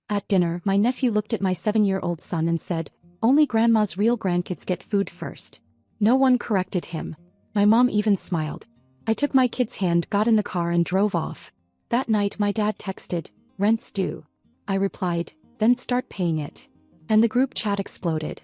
At dinner, my nephew looked at my 7-year-old son and said, "Only grandma's real grandkids get food first." No one corrected him. My mom even smiled. I took my kid's hand, got in the car and drove off. That night my dad texted, "Rent's due." I replied, "Then start paying it." And the group chat exploded.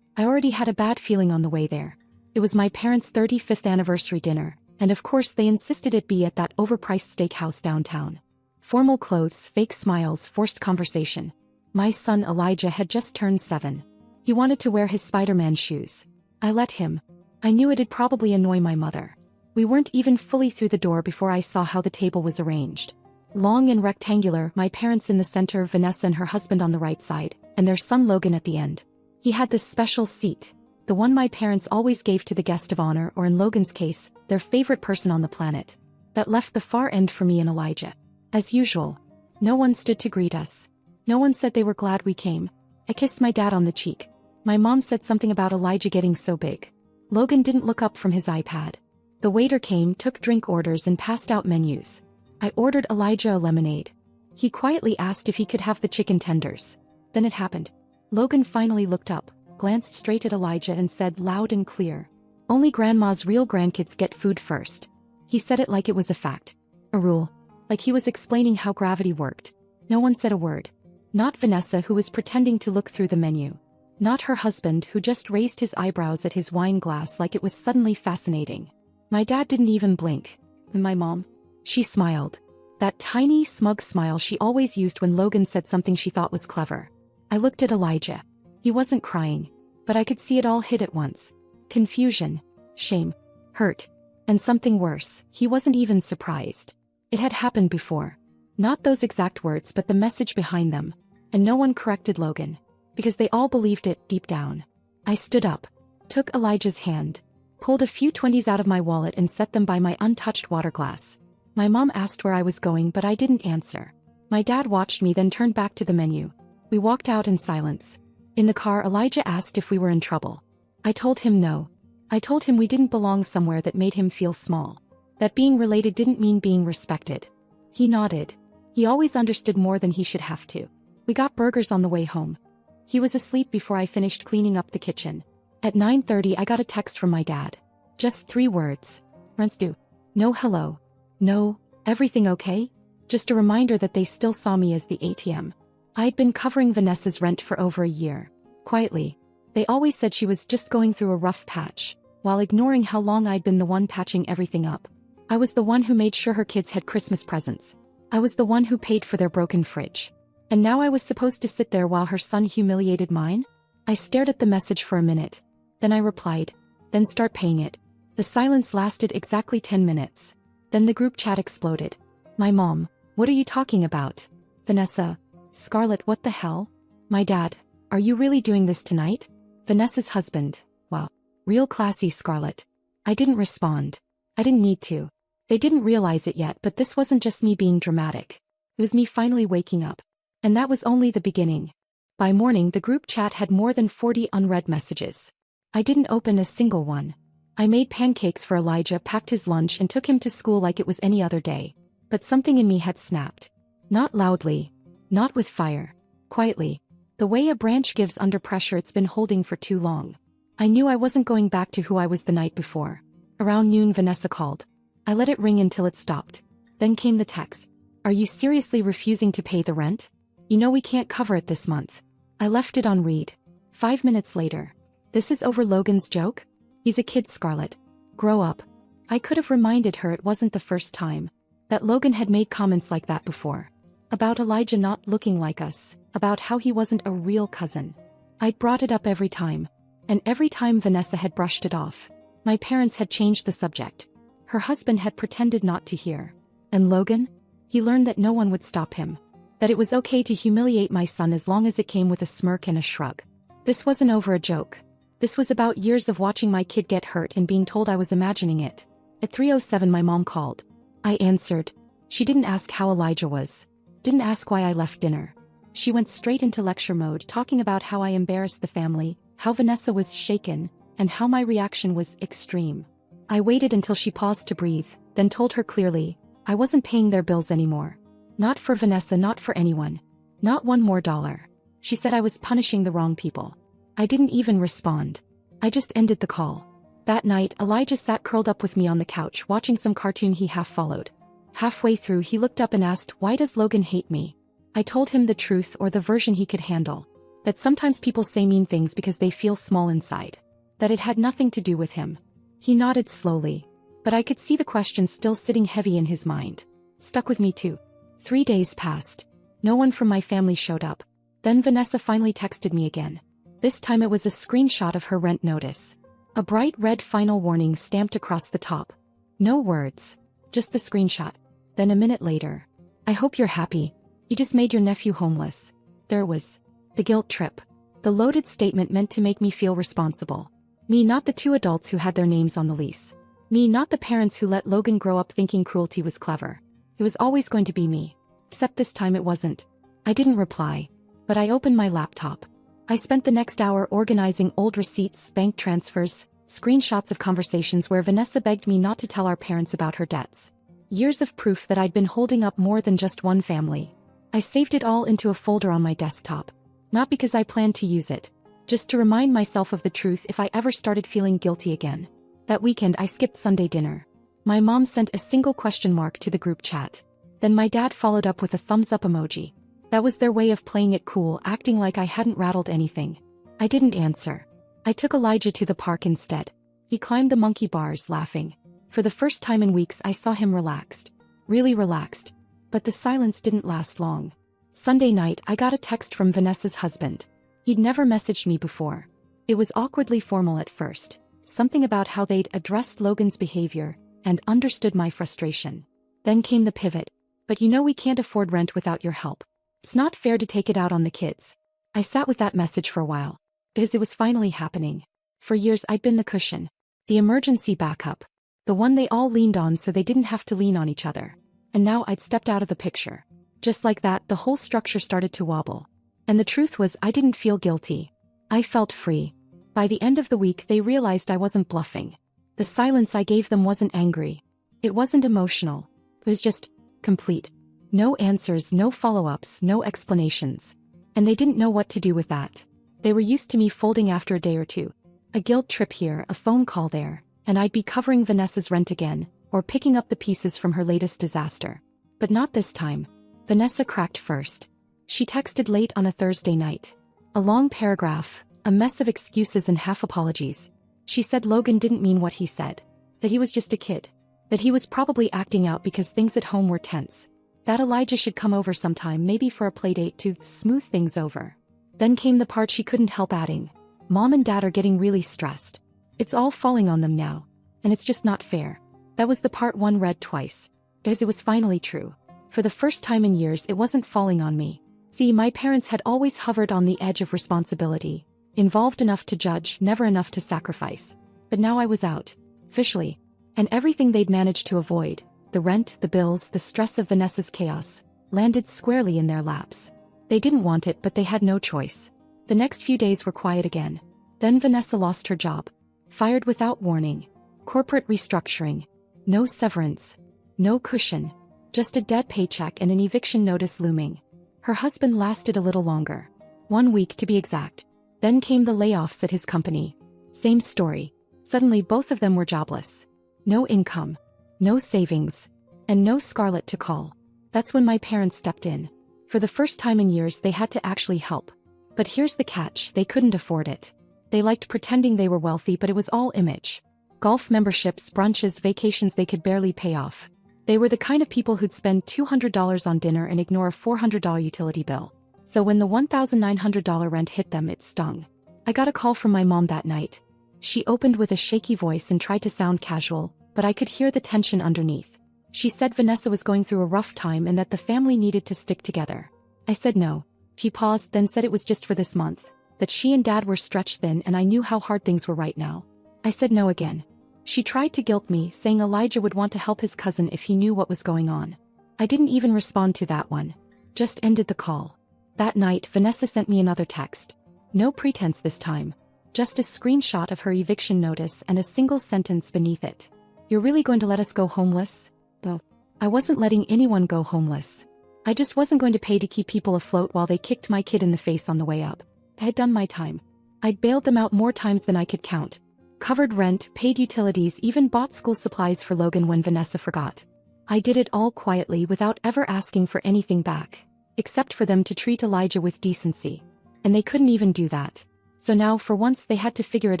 I already had a bad feeling on the way there. It was my parents' 35th anniversary dinner, and of course they insisted it be at that overpriced steakhouse downtown. Formal clothes, fake smiles, forced conversation. My son Elijah had just turned 7. He wanted to wear his Spider-Man shoes. I let him. I knew it'd probably annoy my mother. We weren't even fully through the door before I saw how the table was arranged. Long and rectangular, my parents in the center, Vanessa and her husband on the right side, and their son Logan at the end. He had this special seat, the one my parents always gave to the guest of honor, or in Logan's case, their favorite person on the planet. That left the far end for me and Elijah. As usual, no one stood to greet us. No one said they were glad we came. I kissed my dad on the cheek. My mom said something about Elijah getting so big. Logan didn't look up from his iPad. The waiter came, took drink orders and passed out menus. I ordered Elijah a lemonade. He quietly asked if he could have the chicken tenders. Then it happened. Logan finally looked up, glanced straight at Elijah and said loud and clear, "Only grandma's real grandkids get food first." He said it like it was a fact. A rule. Like he was explaining how gravity worked. No one said a word. Not Vanessa, who was pretending to look through the menu. Not her husband, who just raised his eyebrows at his wine glass like it was suddenly fascinating. My dad didn't even blink. And my mom? She smiled. That tiny, smug smile she always used when Logan said something she thought was clever. I looked at Elijah. He wasn't crying, but I could see it all hit at once. Confusion, shame, hurt, and something worse. He wasn't even surprised. It had happened before. Not those exact words, but the message behind them. And no one corrected Logan, because they all believed it deep down. I stood up, took Elijah's hand, pulled a few 20s out of my wallet and set them by my untouched water glass. My mom asked where I was going, but I didn't answer. My dad watched me, then turned back to the menu. We walked out in silence. In the car, Elijah asked if we were in trouble. I told him no. I told him we didn't belong somewhere that made him feel small. That being related didn't mean being respected. He nodded. He always understood more than he should have to. We got burgers on the way home. He was asleep before I finished cleaning up the kitchen. At 9:30 I got a text from my dad. Just 3 words. "Rent's due." No hello. No, "Everything okay?" Just a reminder that they still saw me as the ATM. I'd been covering Vanessa's rent for over a year. Quietly. They always said she was just going through a rough patch, while ignoring how long I'd been the one patching everything up. I was the one who made sure her kids had Christmas presents. I was the one who paid for their broken fridge. And now I was supposed to sit there while her son humiliated mine? I stared at the message for a minute. Then I replied, "Then start paying it." The silence lasted exactly 10 minutes. Then the group chat exploded. My mom, "What are you talking about?" Vanessa, "Scarlett, what the hell?" My dad, "Are you really doing this tonight?" Vanessa's husband, "Wow. Real classy, Scarlett." I didn't respond. I didn't need to. They didn't realize it yet, but this wasn't just me being dramatic. It was me finally waking up. And that was only the beginning. By morning, the group chat had more than 40 unread messages. I didn't open a single one. I made pancakes for Elijah, packed his lunch and took him to school like it was any other day. But something in me had snapped. Not loudly. Not with fire. Quietly. The way a branch gives under pressure it's been holding for too long. I knew I wasn't going back to who I was the night before. Around noon, Vanessa called. I let it ring until it stopped. Then came the text. "Are you seriously refusing to pay the rent? You know we can't cover it this month." I left it on read. 5 minutes later. "This is over Logan's joke? He's a kid, Scarlett. Grow up." I could have reminded her it wasn't the first time. That Logan had made comments like that before. About Elijah not looking like us. About how he wasn't a real cousin. I'd brought it up every time. And every time Vanessa had brushed it off. My parents had changed the subject. Her husband had pretended not to hear. And Logan? He learned that no one would stop him. That it was okay to humiliate my son as long as it came with a smirk and a shrug. This wasn't over a joke. This was about years of watching my kid get hurt and being told I was imagining it. At 3:07 my mom called. I answered. She didn't ask how Elijah was. Didn't ask why I left dinner. She went straight into lecture mode, talking about how I embarrassed the family, how Vanessa was shaken, and how my reaction was extreme. I waited until she paused to breathe, then told her clearly, I wasn't paying their bills anymore. Not for Vanessa, not for anyone. Not one more dollar. She said I was punishing the wrong people. I didn't even respond. I just ended the call. That night, Elijah sat curled up with me on the couch watching some cartoon he half followed. Halfway through, he looked up and asked, "Why does Logan hate me?" I told him the truth, or the version he could handle. That sometimes people say mean things because they feel small inside. That it had nothing to do with him. He nodded slowly. But I could see the question still sitting heavy in his mind. Stuck with me too. 3 days passed. No one from my family showed up. Then Vanessa finally texted me again. This time it was a screenshot of her rent notice. A bright red final warning stamped across the top. No words. Just the screenshot. Then a minute later. "I hope you're happy. You just made your nephew homeless." There it was. The guilt trip. The loaded statement meant to make me feel responsible. Me, not the 2 adults who had their names on the lease. Me, not the parents who let Logan grow up thinking cruelty was clever. It was always going to be me. Except this time it wasn't. I didn't reply. But I opened my laptop. I spent the next hour organizing old receipts, bank transfers, screenshots of conversations where Vanessa begged me not to tell our parents about her debts. Years of proof that I'd been holding up more than just one family. I saved it all into a folder on my desktop. Not because I planned to use it. Just to remind myself of the truth if I ever started feeling guilty again. That weekend I skipped Sunday dinner. My mom sent a single question mark to the group chat. Then my dad followed up with a thumbs up emoji. That was their way of playing it cool, acting like I hadn't rattled anything. I didn't answer. I took Elijah to the park instead. He climbed the monkey bars, laughing. For the first time in weeks I saw him relaxed. Really relaxed. But the silence didn't last long. Sunday night I got a text from Vanessa's husband. He'd never messaged me before. It was awkwardly formal at first. Something about how they'd addressed Logan's behavior and understood my frustration. Then came the pivot. "But you know we can't afford rent without your help. It's not fair to take it out on the kids." I sat with that message for a while. Because it was finally happening. For years I'd been the cushion. The emergency backup. The one they all leaned on so they didn't have to lean on each other. And now I'd stepped out of the picture. Just like that, the whole structure started to wobble. And the truth was, I didn't feel guilty. I felt free. By the end of the week they realized I wasn't bluffing. The silence I gave them wasn't angry. It wasn't emotional. It was just complete. No answers, no follow-ups, no explanations. And they didn't know what to do with that. They were used to me folding after a day or two. A guilt trip here, a phone call there, and I'd be covering Vanessa's rent again, or picking up the pieces from her latest disaster. But not this time. Vanessa cracked first. She texted late on a Thursday night. A long paragraph, a mess of excuses and half apologies. She said Logan didn't mean what he said. That he was just a kid. That he was probably acting out because things at home were tense. That Elijah should come over sometime, maybe for a playdate to smooth things over. Then came the part she couldn't help adding. Mom and Dad are getting really stressed. It's all falling on them now. And it's just not fair. That was the part one read twice. Because it was finally true. For the first time in years it wasn't falling on me. See, my parents had always hovered on the edge of responsibility. Involved enough to judge, never enough to sacrifice. But now I was out. Officially. And everything they'd managed to avoid, the rent, the bills, the stress of Vanessa's chaos, landed squarely in their laps. They didn't want it, but they had no choice. The next few days were quiet again. Then Vanessa lost her job. Fired without warning. Corporate restructuring. No severance. No cushion. Just a dead paycheck and an eviction notice looming. Her husband lasted a little longer. 1 week to be exact. Then came the layoffs at his company. Same story. Suddenly both of them were jobless. No income. No savings. And no Scarlett to call. That's when my parents stepped in. For the first time in years they had to actually help. But here's the catch, they couldn't afford it. They liked pretending they were wealthy, but it was all image. Golf memberships, brunches, vacations they could barely pay off. They were the kind of people who'd spend $200 on dinner and ignore a $400 utility bill. So when the $1,900 rent hit them, it stung. I got a call from my mom that night. She opened with a shaky voice and tried to sound casual, but I could hear the tension underneath. She said Vanessa was going through a rough time and that the family needed to stick together. I said no. She paused, then said it was just for this month, that she and Dad were stretched thin and I knew how hard things were right now. I said no again. She tried to guilt me, saying Elijah would want to help his cousin if he knew what was going on. I didn't even respond to that one. Just ended the call. That night, Vanessa sent me another text. No pretense this time. Just a screenshot of her eviction notice and a single sentence beneath it. "You're really going to let us go homeless?" Oh, I wasn't letting anyone go homeless. I just wasn't going to pay to keep people afloat while they kicked my kid in the face on the way up. I had done my time. I'd bailed them out more times than I could count. Covered rent, paid utilities, even bought school supplies for Logan when Vanessa forgot. I did it all quietly without ever asking for anything back, except for them to treat Elijah with decency. And they couldn't even do that. So now for once they had to figure it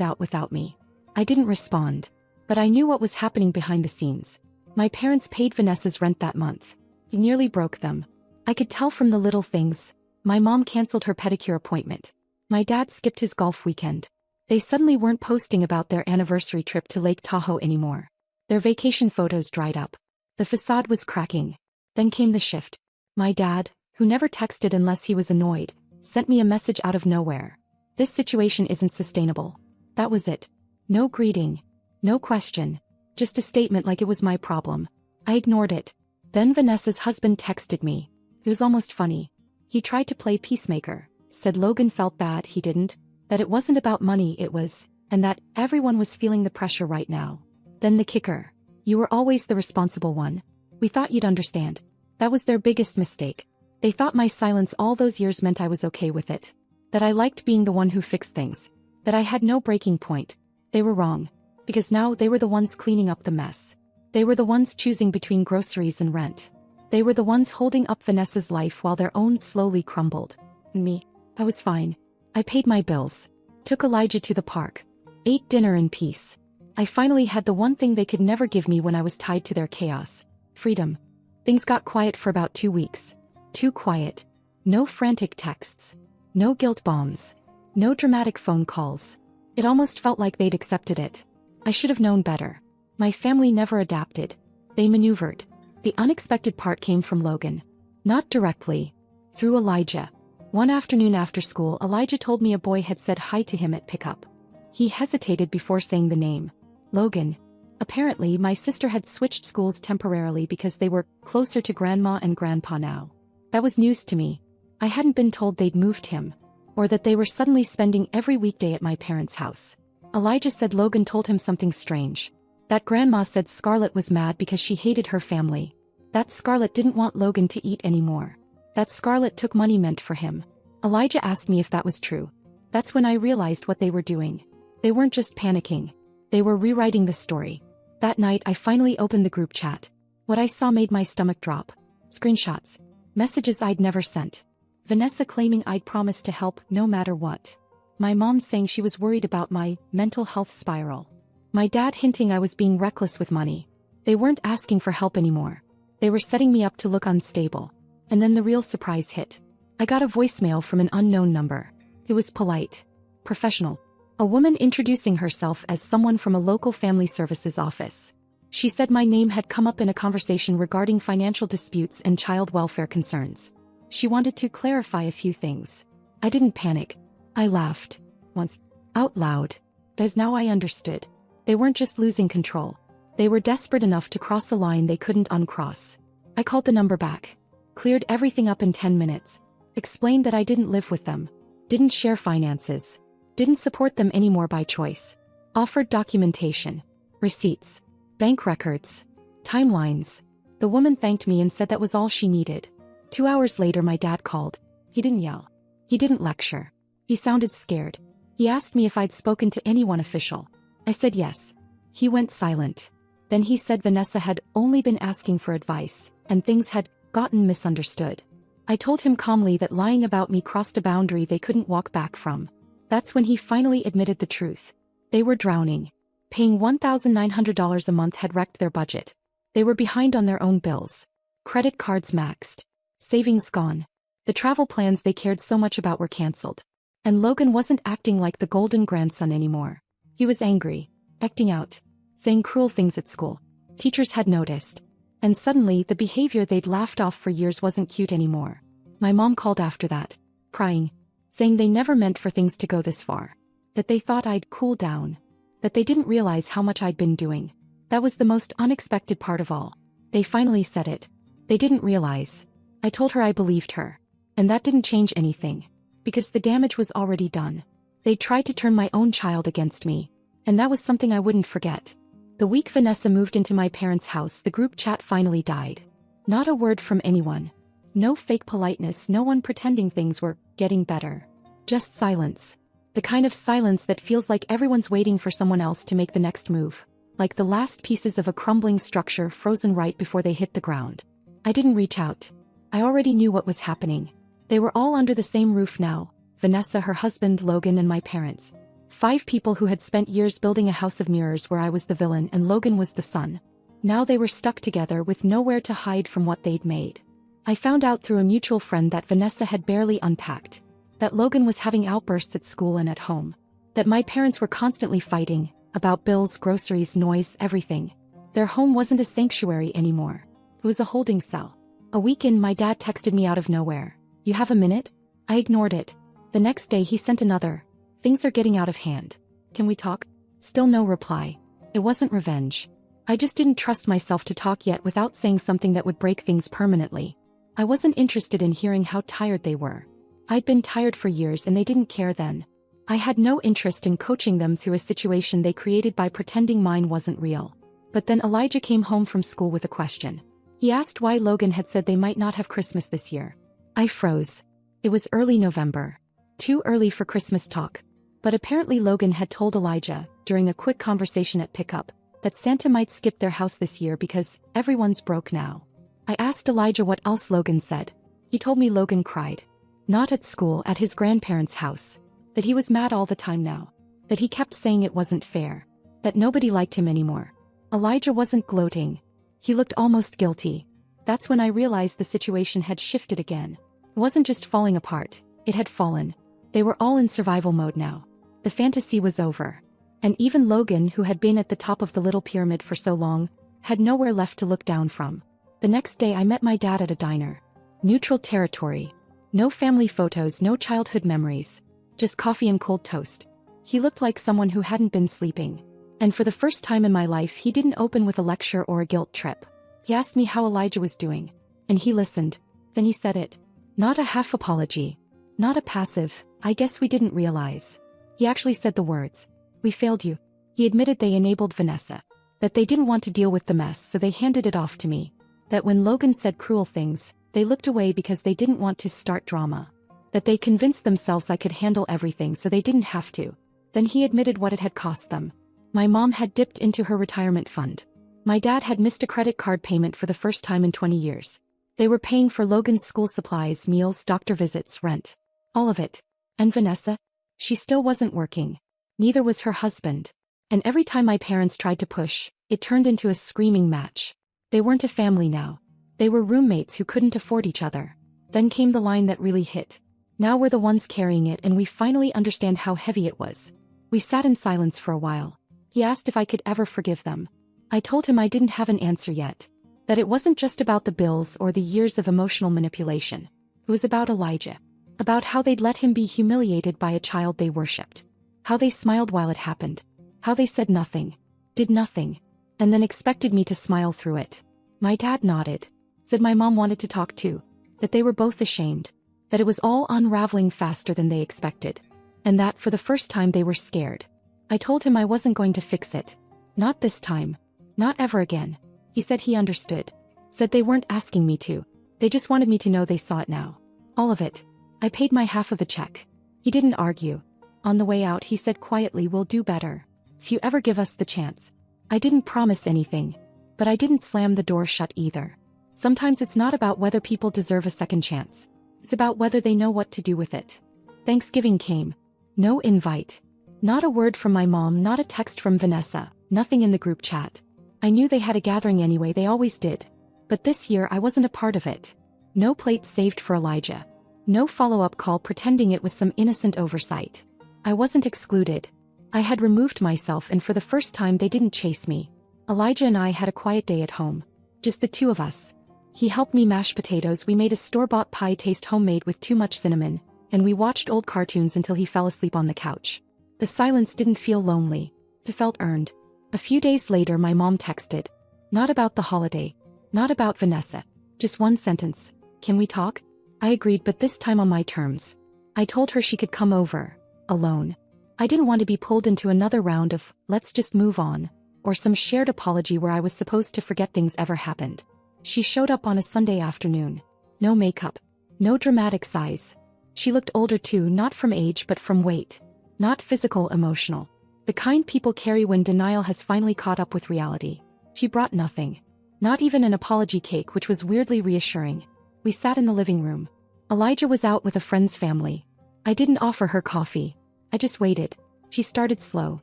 out without me. I didn't respond. But I knew what was happening behind the scenes. My parents paid Vanessa's rent that month. It nearly broke them. I could tell from the little things. My mom canceled her pedicure appointment. My dad skipped his golf weekend. They suddenly weren't posting about their anniversary trip to Lake Tahoe anymore. Their vacation photos dried up. The facade was cracking. Then came the shift. My dad, who never texted unless he was annoyed, sent me a message out of nowhere. This situation isn't sustainable. That was it. No greeting. No question. Just a statement like it was my problem. I ignored it. Then Vanessa's husband texted me. It was almost funny. He tried to play peacemaker, said Logan felt bad he didn't, that it wasn't about money it was, and that everyone was feeling the pressure right now. Then the kicker. You were always the responsible one. We thought you'd understand. That was their biggest mistake. They thought my silence all those years meant I was okay with it. That I liked being the one who fixed things. That I had no breaking point. They were wrong. Because now they were the ones cleaning up the mess. They were the ones choosing between groceries and rent. They were the ones holding up Vanessa's life while their own slowly crumbled. And me, I was fine. I paid my bills. Took Elijah to the park. Ate dinner in peace. I finally had the one thing they could never give me when I was tied to their chaos. Freedom. Things got quiet for about 2 weeks. Too quiet. No frantic texts. No guilt bombs. No dramatic phone calls. It almost felt like they'd accepted it. I should have known better. My family never adapted. They maneuvered. The unexpected part came from Logan. Not directly. Through Elijah. One afternoon after school, Elijah told me a boy had said hi to him at pickup. He hesitated before saying the name. Logan. Apparently, my sister had switched schools temporarily because they were closer to Grandma and Grandpa now. That was news to me. I hadn't been told they'd moved him. Or that they were suddenly spending every weekday at my parents' house. Elijah said Logan told him something strange. That Grandma said Scarlett was mad because she hated her family. That Scarlett didn't want Logan to eat anymore. That Scarlett took money meant for him. Elijah asked me if that was true. That's when I realized what they were doing. They weren't just panicking. They were rewriting the story. That night I finally opened the group chat. What I saw made my stomach drop. Screenshots. Messages I'd never sent. Vanessa claiming I'd promised to help no matter what. My mom saying she was worried about my mental health spiral. My dad hinting I was being reckless with money. They weren't asking for help anymore. They were setting me up to look unstable. And then the real surprise hit. I got a voicemail from an unknown number. It was polite. Professional. A woman introducing herself as someone from a local family services office. She said my name had come up in a conversation regarding financial disputes and child welfare concerns. She wanted to clarify a few things. I didn't panic. I laughed. Once. Out loud. As now I understood. They weren't just losing control. They were desperate enough to cross a line they couldn't uncross. I called the number back. Cleared everything up in 10 minutes. Explained that I didn't live with them. Didn't share finances. Didn't support them anymore by choice. Offered documentation. Receipts. Bank records. Timelines. The woman thanked me and said that was all she needed. 2 hours later my dad called. He didn't yell. He didn't lecture. He sounded scared. He asked me if I'd spoken to anyone official. I said yes. He went silent. Then he said Vanessa had only been asking for advice, and things had gotten misunderstood. I told him calmly that lying about me crossed a boundary they couldn't walk back from. That's when he finally admitted the truth. They were drowning. Paying $1,900 a month had wrecked their budget. They were behind on their own bills. Credit cards maxed. Savings gone. The travel plans they cared so much about were canceled. And Logan wasn't acting like the golden grandson anymore. He was angry, acting out, saying cruel things at school. Teachers had noticed. And suddenly the behavior they'd laughed off for years wasn't cute anymore. My mom called after that, crying, saying they never meant for things to go this far. That they thought I'd cool down. That they didn't realize how much I'd been doing. That was the most unexpected part of all. They finally said it. They didn't realize. I told her I believed her. And that didn't change anything. Because the damage was already done. They tried to turn my own child against me. And that was something I wouldn't forget. The week Vanessa moved into my parents' house, the group chat finally died. Not a word from anyone. No fake politeness, no one pretending things were getting better. Just silence. The kind of silence that feels like everyone's waiting for someone else to make the next move. Like the last pieces of a crumbling structure frozen right before they hit the ground. I didn't reach out. I already knew what was happening. They were all under the same roof now, Vanessa, her husband Logan, and my parents. 5 people who had spent years building a house of mirrors where I was the villain and Logan was the son. Now they were stuck together with nowhere to hide from what they'd made. I found out through a mutual friend that Vanessa had barely unpacked. That Logan was having outbursts at school and at home. That my parents were constantly fighting, about bills, groceries, noise, everything. Their home wasn't a sanctuary anymore. It was a holding cell. A week in, my dad texted me out of nowhere. "You have a minute?" I ignored it. The next day he sent another. "Things are getting out of hand. Can we talk?" Still no reply. It wasn't revenge. I just didn't trust myself to talk yet without saying something that would break things permanently. I wasn't interested in hearing how tired they were. I'd been tired for years and they didn't care then. I had no interest in coaching them through a situation they created by pretending mine wasn't real. But then Elijah came home from school with a question. He asked why Logan had said they might not have Christmas this year. I froze. It was early November. Too early for Christmas talk. But apparently Logan had told Elijah, during a quick conversation at pickup, that Santa might skip their house this year because everyone's broke now. I asked Elijah what else Logan said. He told me Logan cried. Not at school, at his grandparents' house. That he was mad all the time now. That he kept saying it wasn't fair. That nobody liked him anymore. Elijah wasn't gloating. He looked almost guilty. That's when I realized the situation had shifted again. It wasn't just falling apart, it had fallen. They were all in survival mode now. The fantasy was over. And even Logan, who had been at the top of the little pyramid for so long, had nowhere left to look down from. The next day I met my dad at a diner. Neutral territory. No family photos, no childhood memories. Just coffee and cold toast. He looked like someone who hadn't been sleeping. And for the first time in my life he didn't open with a lecture or a guilt trip. He asked me how Elijah was doing. And he listened. Then he said it. Not a half apology. Not a passive, "I guess we didn't realize." He actually said the words. "We failed you." He admitted they enabled Vanessa. That they didn't want to deal with the mess, so they handed it off to me. That when Logan said cruel things, they looked away because they didn't want to start drama. That they convinced themselves I could handle everything so they didn't have to. Then he admitted what it had cost them. My mom had dipped into her retirement fund. My dad had missed a credit card payment for the first time in 20 years. They were paying for Logan's school supplies, meals, doctor visits, rent. All of it. And Vanessa? She still wasn't working. Neither was her husband. And every time my parents tried to push, it turned into a screaming match. They weren't a family now. They were roommates who couldn't afford each other. Then came the line that really hit. Now we're the ones carrying it and we finally understand how heavy it was. We sat in silence for a while. He asked if I could ever forgive them. I told him I didn't have an answer yet. That it wasn't just about the bills or the years of emotional manipulation. It was about Elijah. About how they'd let him be humiliated by a child they worshipped. How they smiled while it happened. How they said nothing. Did nothing. And then expected me to smile through it. My dad nodded. Said my mom wanted to talk too. That they were both ashamed. That it was all unraveling faster than they expected. And that for the first time they were scared. I told him I wasn't going to fix it. Not this time. Not ever again. He said he understood. Said they weren't asking me to. They just wanted me to know they saw it now. All of it. I paid my half of the check. He didn't argue. On the way out he said quietly, "We'll do better. If you ever give us the chance." I didn't promise anything. But I didn't slam the door shut either. Sometimes it's not about whether people deserve a second chance. It's about whether they know what to do with it. Thanksgiving came. No invite. Not a word from my mom, not a text from Vanessa, nothing in the group chat. I knew they had a gathering anyway, they always did. But this year I wasn't a part of it. No plate saved for Elijah. No follow-up call pretending it was some innocent oversight. I wasn't excluded. I had removed myself and for the first time they didn't chase me. Elijah and I had a quiet day at home. Just the two of us. He helped me mash potatoes, we made a store-bought pie taste homemade with too much cinnamon, and we watched old cartoons until he fell asleep on the couch. The silence didn't feel lonely. It felt earned. A few days later my mom texted. Not about the holiday. Not about Vanessa. Just one sentence. "Can we talk?" I agreed, but this time on my terms. I told her she could come over. Alone. I didn't want to be pulled into another round of, "let's just move on," or some shared apology where I was supposed to forget things ever happened. She showed up on a Sunday afternoon. No makeup. No dramatic sighs. She looked older too, not from age but from weight. Not physical, emotional. The kind people carry when denial has finally caught up with reality. She brought nothing. Not even an apology cake, which was weirdly reassuring. We sat in the living room. Elijah was out with a friend's family. I didn't offer her coffee. I just waited. She started slow.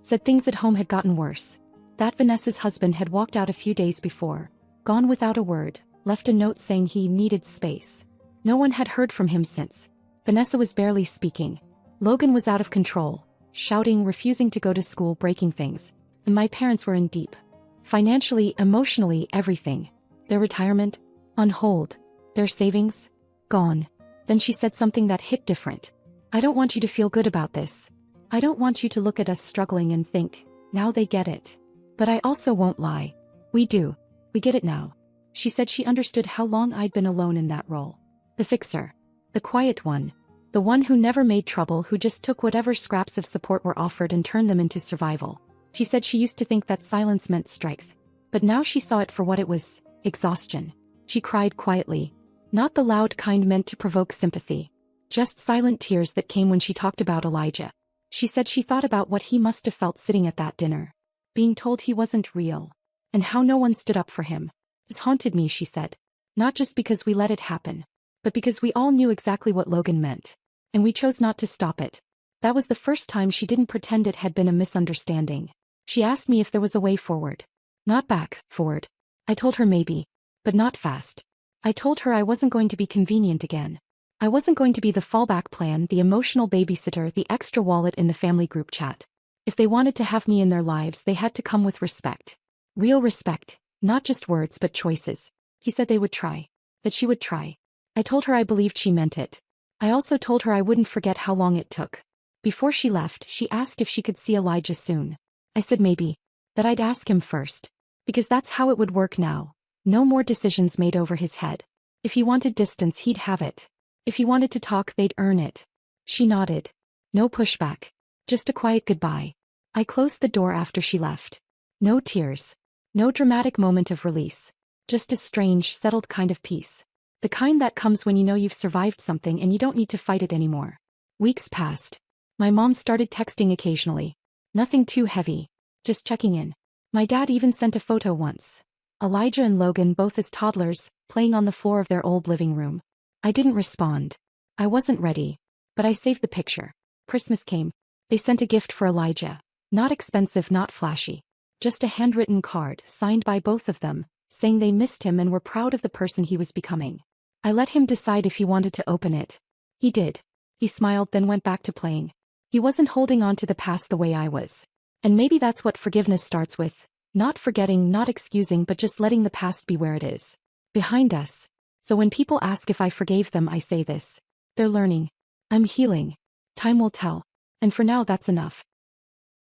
Said things at home had gotten worse. That Vanessa's husband had walked out a few days before. Gone without a word. Left a note saying he needed space. No one had heard from him since. Vanessa was barely speaking. Logan was out of control. Shouting, refusing to go to school, breaking things. And my parents were in deep. Financially, emotionally, everything. Their retirement? On hold. Their savings? Gone. Then she said something that hit different. I don't want you to feel good about this. I don't want you to look at us struggling and think, now they get it. But I also won't lie. We do. We get it now. She said she understood how long I'd been alone in that role. The fixer. The quiet one. The one who never made trouble, who just took whatever scraps of support were offered and turned them into survival. She said she used to think that silence meant strength. But now she saw it for what it was, exhaustion. She cried quietly. Not the loud kind meant to provoke sympathy. Just silent tears that came when she talked about Elijah. She said she thought about what he must have felt sitting at that dinner. Being told he wasn't real. And how no one stood up for him. It's haunted me, she said. Not just because we let it happen. But because we all knew exactly what Logan meant. And we chose not to stop it. That was the first time she didn't pretend it had been a misunderstanding. She asked me if there was a way forward. Not back, forward. I told her maybe. But not fast. I told her I wasn't going to be convenient again. I wasn't going to be the fallback plan, the emotional babysitter, the extra wallet in the family group chat. If they wanted to have me in their lives, they had to come with respect. Real respect, not just words but choices. He said they would try. That she would try. I told her I believed she meant it. I also told her I wouldn't forget how long it took. Before she left, she asked if she could see Elijah soon. I said maybe. That I'd ask him first. Because that's how it would work now. No more decisions made over his head. If he wanted distance, he'd have it. If he wanted to talk, they'd earn it. She nodded. No pushback. Just a quiet goodbye. I closed the door after she left. No tears. No dramatic moment of release. Just a strange, settled kind of peace. The kind that comes when you know you've survived something and you don't need to fight it anymore. Weeks passed. My mom started texting occasionally. Nothing too heavy. Just checking in. My dad even sent a photo once. Elijah and Logan, both as toddlers, playing on the floor of their old living room. I didn't respond. I wasn't ready. But I saved the picture. Christmas came. They sent a gift for Elijah. Not expensive, not flashy. Just a handwritten card, signed by both of them, saying they missed him and were proud of the person he was becoming. I let him decide if he wanted to open it. He did. He smiled, then went back to playing. He wasn't holding on to the past the way I was. And maybe that's what forgiveness starts with. Not forgetting, not excusing, but just letting the past be where it is. Behind us. So when people ask if I forgave them, I say this. They're learning. I'm healing. Time will tell. And for now, that's enough.